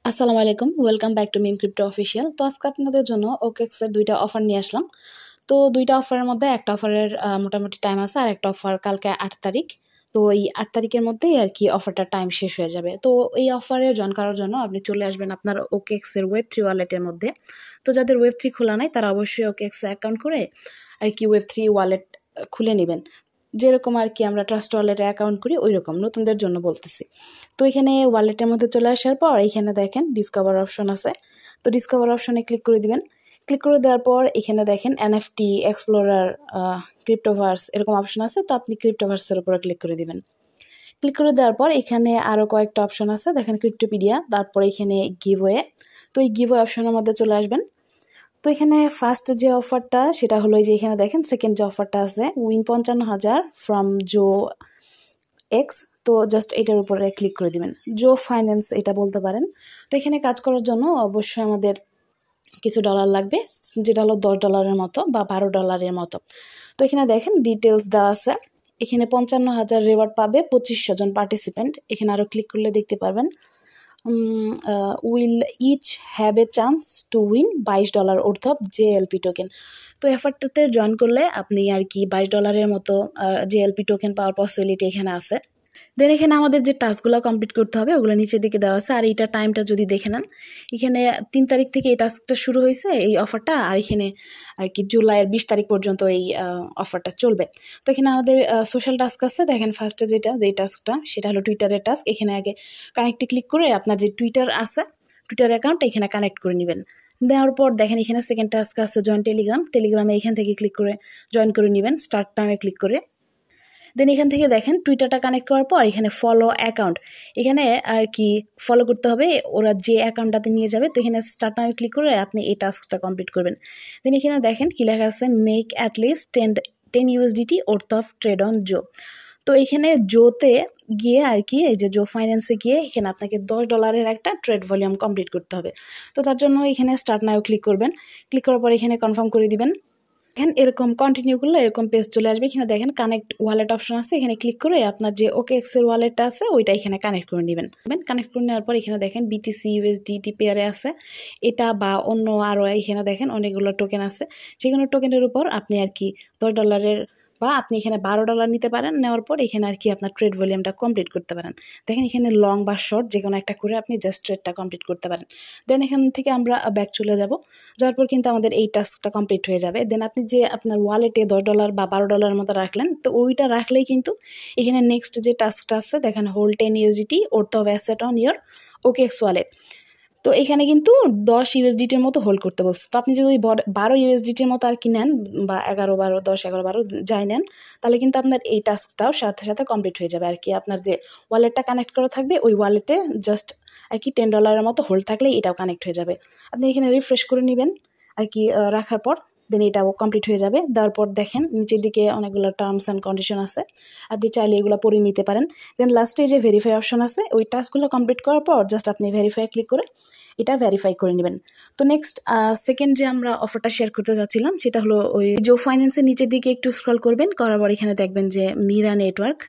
আসসালামু আলাইকুম, welcome back to Mim crypto official. তো আজকে আপনাদের জন্য ওকেএক্সের দুইটা অফার নিয়ে আসলাম। তো দুইটা অফারের মধ্যে একটা অফারের মোটামুটি টাইম আছে, আর একটা অফার কালকে 8 তারিখ। তো এই 8 তারিখের মধ্যেই আর কি অফারটার টাইম শেষ হয়ে যাবে। তো এই অফারে জয়েন করার জন্য আপনি চলে আসবেন আপনার ওকেএক্সের Web3 ওয়ালেটের মধ্যে। তো যাদের Web3 খোলা নাই তারা অবশ্যই ওকেএক্সে অ্যাকাউন্ট করে আর কি Web3 ওয়ালেট খুলে নেবেন। যেরকম আর কি আমরা ট্রাস্ট ওয়ালেটে অ্যাকাউন্ট করি ওই রকম, নতুনদের জন্য বলতেছি। তো এখানে ওয়ালেটের মধ্যে চলে আসার পর এখানে দেখেন ডিসকভার অপশন আছে। তো ডিসকভার অপশনে ক্লিক করে দিবেন। ক্লিক করে দেওয়ার পর এখানে দেখেন এনএফটি, এক্সপ্লোরার, ক্রিপ্টোভার্স এরকম অপশন আছে। তো আপনি ক্রিপ্টোভার্সের উপরে ক্লিক করে দিবেন। ক্লিক করে দেওয়ার পর এখানে আরও কয়েকটা অপশন আছে, দেখেন ক্রিপ্টোপিডিয়া, তারপর এখানে গিভওয়ে। তো এই গিভওয়ে অপশনের মধ্যে চলে আসবেন। তো এখানে ফার্স্ট যে অফারটা সেটা হলো যে এখানে দেখেন সেকেন্ড যে অফারটা আছে, উইন 55,000 ফ্রম জো এক্স। তো জাস্ট এটার উপরে ক্লিক করে দিবেন, জো ফাইন্যান্স এটা বলতে পারেন। তো এখানে কাজ করার জন্য অবশ্যই আমাদের কিছু ডলার লাগবে, যেটা হলো $10 মতো বা $12 মতো। তো এখানে দেখেন ডিটেলস দেওয়া আছে। এখানে 55,000 রিওয়ার্ড পাবে 2500 জন পার্টিসিপেন্ট। এখানে আরও ক্লিক করলে দেখতে পারবেন will each have a chance to win $22 worth of JLP token. তো এফারটাতে জয়েন করলে আপনি আর কি $22 মতো জেএলপি টোকেন পাওয়ার পসিবিলিটি এখানে আছে। দেন এখানে আমাদের যে টাস্কগুলো কমপ্লিট করতে হবে ওগুলো নিচের দিকে দেওয়া আছে। আর এইটা টাইমটা যদি দেখে নেন, এখানে 3 তারিখ থেকে এই টাস্কটা শুরু হয়েছে এই অফারটা, আর এখানে আর কি জুলাইয়ের 20 তারিখ পর্যন্ত এই অফারটা চলবে। তো এখানে আমাদের সোশ্যাল টাস্ক আছে, দেখেন ফার্স্টে যেই টাস্কটা সেটা হলো টুইটারের টাস্ক। এখানে আগে কানেক্টে ক্লিক করে আপনার যে টুইটার আছে, টুইটার অ্যাকাউন্ট এখানে কানেক্ট করে নেবেন। দেওয়ার পর দেখেন এখানে সেকেন্ড টাস্ক আছে জয়েন টেলিগ্রামে এখান থেকে ক্লিক করে জয়েন করে নেবেন, স্টার্ট টাইমে ক্লিক করে। দেন এখান থেকে দেখেন টুইটারটা কানেক্ট করার পর এখানে ফলো অ্যাকাউন্ট, এখানে আর কি ফলো করতে হবে ওরা যে অ্যাকাউন্টটাতে নিয়ে যাবে। তো এখানে স্টার্ট নাও ক্লিক করে আপনি এই টাস্কটা কমপ্লিট করবেন। দেন এখানে দেখেন কি লেখা আছে, make at least 10 USDT worth of trade on জো। তো এখানে জোতে গিয়ে আর কি এই যে জো ফাইন্যান্সে গিয়ে এখানে আপনাকে $10 একটা ট্রেড ভলিউম কমপ্লিট করতে হবে। তো তার জন্য এখানে স্টার্ট নাও ক্লিক করবেন। ক্লিক করার পর এখানে কনফার্ম করে দিবেন। দেখেন এরকম কন্টিনিউ করলে এরকম পেজ চলে আসবে। এখানে দেখেন কানেক্ট ওয়ালেট অপশন আছে, এখানে ক্লিক করে আপনার যে ওকেএক্স এর ওয়ালেটটা আছে ওইটা এখানে কানেক্ট করে নেবেন। কানেক্ট করে নেওয়ার পর এখানে দেখেন বিটিসি ইউএসডিটি পেয়ারে আছে এটা, বা অন্য আরও এখানে দেখেন অনেকগুলো টোকেন আছে। যে কোনো টোকেনের উপর আপনি আর কি $10 বা আপনি এখানে $12 নিতে পারেন। নেওয়ার পর এখানে আর কি আপনার ট্রেড ভলিউমটা কমপ্লিট করতে পারেন। দেখেন এখানে লং বা শর্ট যে কোনো একটা করে আপনি জাস্ট ট্রেডটা কমপ্লিট করতে পারেন। দেন এখান থেকে আমরা ব্যাক চলে যাব। যাওয়ার পর কিন্তু আমাদের এই টাস্কটা কমপ্লিট হয়ে যাবে। দেন আপনি যে আপনার ওয়ালেটে $10 বা $12 মতো রাখলেন, তো ওইটা রাখলেই কিন্তু এখানে নেক্সট যে টাস্কটা আছে দেখেন hold 10 USDT worth of asset on your OKX wallet. তো এখানে কিন্তু 10 USDTর মতো হোল্ড করতে বলছে। তো আপনি যদি 12 USDTর মতো আর কি নেন, বা 11, 12, 10, 11, 12 যাই নেন, তাহলে কিন্তু আপনার এই টাস্কটাও সাথে সাথে কমপ্লিট হয়ে যাবে আর কি। আপনার যে ওয়ালেটটা কানেক্ট করা থাকবে ওই ওয়ালেটে জাস্ট আর কি $10 মতো হোল্ড থাকলেই এটাও কানেক্ট হয়ে যাবে। আপনি এখানে রিফ্রেশ করে নেবেন আর কি রাখার পর, দেন এটাও কমপ্লিট হয়ে যাবে। দেওয়ার পর দেখেন নিচের দিকে অনেকগুলো টার্মস অ্যান্ড কন্ডিশন আছে, আপনি চাইলে এগুলো পড়ে নিতে পারেন। দেন লাস্টে যে ভেরিফাই অপশন আছে ওই টাস্কগুলো কমপ্লিট করার পর জাস্ট আপনি ভেরিফাই ক্লিক করে এটা ভেরিফাই করে নেবেন। তো নেক্সট সেকেন্ড যে আমরা অফারটা শেয়ার করতে যাচ্ছিলাম সেটা হলো ওই জো ফাইন্যান্সের নিচের দিকে একটু স্ক্রল করবেন, করার পর এখানে দেখবেন যে মিরা নেটওয়ার্ক,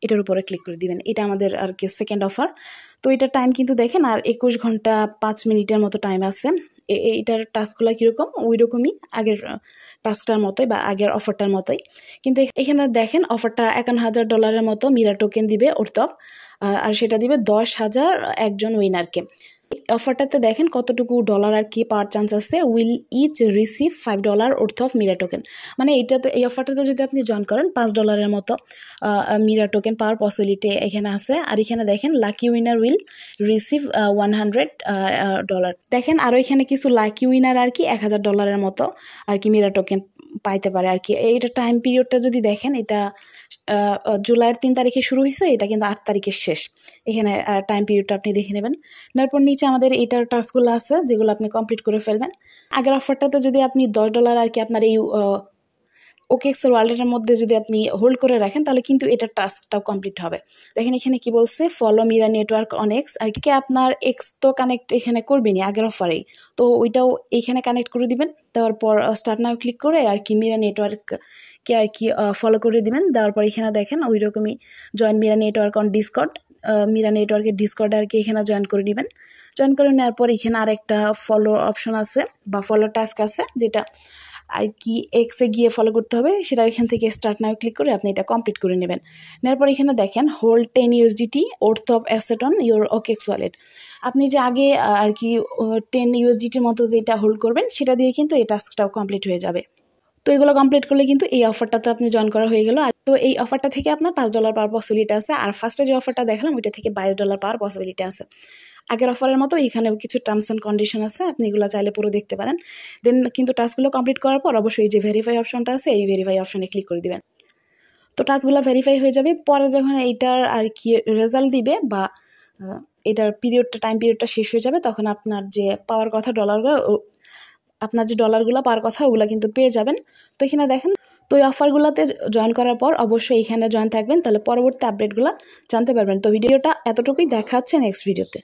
এটার উপরে ক্লিক করে দিবেন। এটা আমাদের আর কি সেকেন্ড অফার। তো এটার টাইম কিন্তু দেখেন আর 21 ঘন্টা 5 মিনিটের মতো টাইম আছে। এইটার টাস্কগুলো কীরকম, ওই রকমই আগের টাস্কটার মতোই বা আগের অফারটার মতোই। কিন্তু এখানে দেখেন অফারটা $51,000 মতো মিরা টোকেন দিবে ওর্থ অফ, আর সেটা দিবে 10,000 একজন উইনারকে। অফারটাতে দেখেন কতটুকু ডলার আর কি পাওয়ার চান্স আছে, will each receive $5 worth of Mira token. মানে এইটাতে এই অফারটাতে যদি আপনি জয়েন করেন $5 মতো মিরা টোকেন পাওয়ার পসিবিলিটি এখানে আছে। আর এখানে দেখেন লাকি উইনার উইল রিসিভ $100। দেখেন আরও এখানে কিছু লাকি উইনার আর কি $1,000 মতো আর কি মিরা টোকেন পাইতে পারে আর কি। এইটা টাইম পিরিয়ডটা যদি দেখেন, এটা জুলাইয়ের 3 তারিখে শুরু হয়েছে, এটা কিন্তু 8 তারিখের শেষ। এখানে টাইম পিরিয়ডটা আপনি দেখে নেবেন। তারপর নিচে আমাদের এইটার টাস্কগুলো আছে যেগুলো আপনি কমপ্লিট করে ফেলবেন। আগের অফারটাতে যদি আপনি $10 আর কি আপনার এই ওকেএক্স এর ওয়ালেটের মধ্যে যদি আপনি হোল্ড করে রাখেন তাহলে কিন্তু এটার টাস্কটাও কমপ্লিট হবে। দেখেন এখানে কি বলছে, follow Mira network on X. আর কি আপনার এক্স তো কানেক্ট এখানে করবেনি আগের অফারেই, তো ওইটাও এইখানে কানেক্ট করে দিবেন। দেওয়ার পর স্টার্ট নাও ক্লিক করে আর কি মিরা নেটওয়ার্ককে আর কি ফলো করে দিবেন। দেওয়ার পর এখানে দেখেন ওই রকমই join Mira network on Discord, Mira নেটওয়ার্কের ডিসকর্ডে আর কি এখানে জয়েন করে নেবেন। জয়েন করে নেওয়ার পর এখানে আরেকটা ফলো অপশন আছে বা ফলো টাস্ক আছে, যেটা আর কি এক্সে গিয়ে ফলো করতে হবে, সেটা এখান থেকে স্টার্ট নাও ক্লিক করে আপনি এটা কমপ্লিট করে নেবেন। নেওয়ার পর এখানে দেখেন hold 10 USDT worth of asset on your OKX wallet. আপনি যে আগে আর কি 10 USDTর মতো যেটা হোল্ড করবেন সেটা দিয়ে কিন্তু এই টাস্কটাও কমপ্লিট হয়ে যাবে। তো এগুলো কমপ্লিট করলে কিন্তু এই অফারটাতে আপনি জয়েন করা হয়ে গেল। আর তো এই অফারটা থেকে আপনার $5 পাওয়ার পসিবিলিটি আছে। আর ফার্স্টে যে অফারটা দেখালাম ওইটা থেকে $22 পাওয়ার পসিবিলিটি আছে। আগের অফারের মতো এখানেও কিছু টার্মস অ্যান্ড কন্ডিশন আছে, আপনি এগুলো চাইলে পুরো দেখতে পারেন। দেন কিন্তু টাস্কগুলো কমপ্লিট করার পর অবশ্যই যে ভেরিফাই অপশনটা আছে এই ভেরিফাই অপশনে ক্লিক করে দিবেন। তো টাস্কগুলো ভেরিফাই হয়ে যাবে। পরে যখন এইটার আর কি রেজাল্ট দিবে বা এটার টাইম পিরিয়ডটা শেষ হয়ে যাবে, তখন আপনার যে পাওয়ার কথা ডলারগুলো পাওয়ার কথা ওগুলো কিন্তু পেয়ে যাবেন। তো এখানে দেখেন, তো এই অফারগুলোতে জয়েন করার পর অবশ্যই এখানে জয়েন থাকবেন, তাহলে পরবর্তী আপডেটগুলো জানতে পারবেন। তো ভিডিওটা এতটুকুই, দেখা হচ্ছে নেক্সট ভিডিওতে।